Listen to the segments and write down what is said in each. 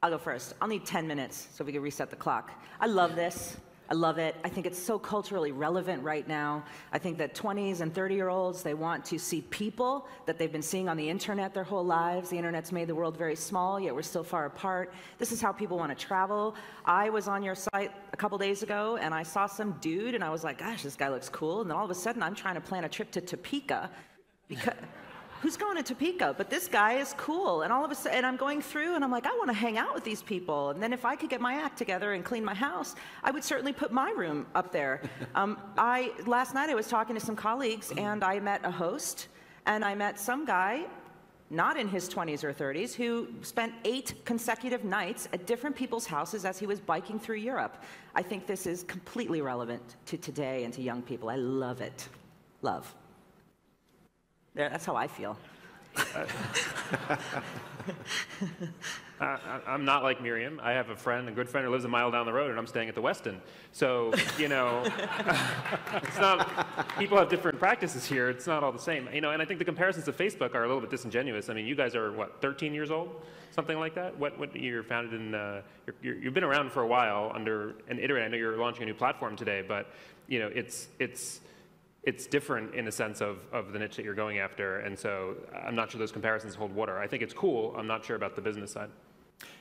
I'll go first. I'll need 10 minutes so we can reset the clock. I love this. I love it. I think it's so culturally relevant right now. I think that 20s and 30-year-olds, they want to see people that they've been seeing on the internet their whole lives. The internet's made the world very small, yet we're still far apart. This is how people want to travel. I was on your site a couple days ago, and I saw some dude, and I was like, gosh, this guy looks cool. And then all of a sudden, I'm trying to plan a trip to Topeka because... Who's going to Topeka? But this guy is cool. And all of a sudden, and I'm going through, and I'm like, I want to hang out with these people. And then if I could get my act together and clean my house, I would certainly put my room up there. Last night I was talking to some colleagues, and I met a host, and I met some guy, not in his 20s or 30s, who spent 8 consecutive nights at different people's houses as he was biking through Europe. I think this is completely relevant to today and to young people. I love it. Love. There, that's how I feel. I'm not like Miriam. I have a good friend who lives a mile down the road, and I'm staying at the Westin. So, you know, it's not, people have different practices here. It's not all the same. You know, and I think the comparisons to Facebook are a little bit disingenuous. I mean, you guys are, what, 13 years old? Something like that? What you're founded in, you've been around for a while under an iterate. I know you're launching a new platform today, but, you know, it's different in the sense of the niche that you're going after, and so I'm not sure those comparisons hold water. I think it's cool. I'm not sure about the business side.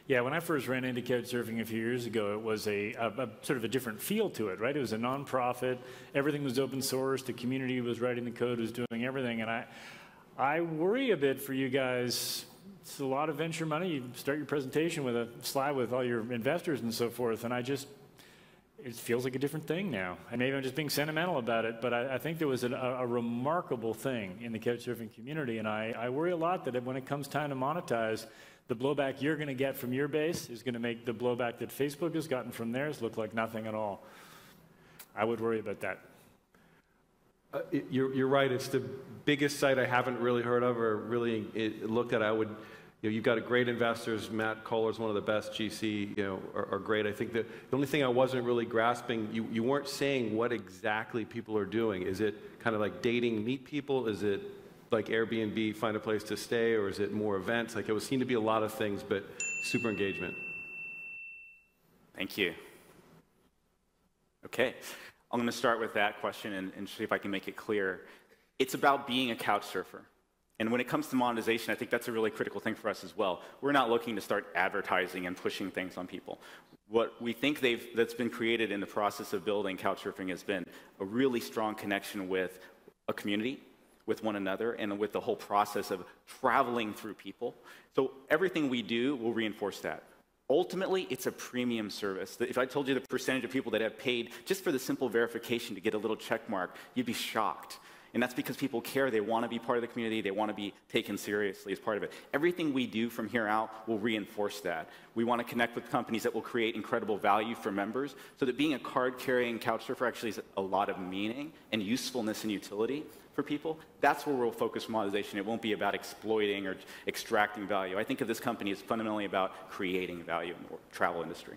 Yeah, when I first ran into Couchsurfing a few years ago, it was a sort of a different feel to it, right? It was a nonprofit. Everything was open source. The community was writing the code, was doing everything, and I worry a bit for you guys. It's a lot of venture money. You start your presentation with a slide with all your investors and so forth, and it feels like a different thing now. And maybe I'm just being sentimental about it, but I think there was a remarkable thing in the Couchsurfing community, and I worry a lot that when it comes time to monetize, the blowback you're going to get from your base is going to make the blowback that Facebook has gotten from theirs look like nothing at all. I would worry about that. You're right. It's the biggest site I haven't really heard of or really looked at. You've got great investors. Matt Kohler's one of the best GC, are great. I think that the only thing I wasn't really grasping, you weren't saying what exactly people are doing. Is it kind of like dating, meet people? Is it like Airbnb, find a place to stay? Or is it more events? Like, it would seem to be a lot of things, but super engagement. Thank you. Okay, I'm going to start with that question and see if I can make it clear. It's about being a couch surfer. And when it comes to monetization, I think that's a really critical thing for us as well. We're not looking to start advertising and pushing things on people. What we think that's been created in the process of building Couchsurfing has been a really strong connection with a community, with one another, and with the whole process of traveling through people. So everything we do will reinforce that. Ultimately, it's a premium service. If I told you the percentage of people that have paid just for the simple verification to get a little check mark, you'd be shocked. And that's because people care. They want to be part of the community. They want to be taken seriously as part of it. Everything we do from here out will reinforce that. We want to connect with companies that will create incredible value for members so that being a card-carrying couch surfer actually has a lot of meaning and usefulness and utility for people. That's where we'll focus monetization. It won't be about exploiting or extracting value. I think of this company as fundamentally about creating value in the travel industry.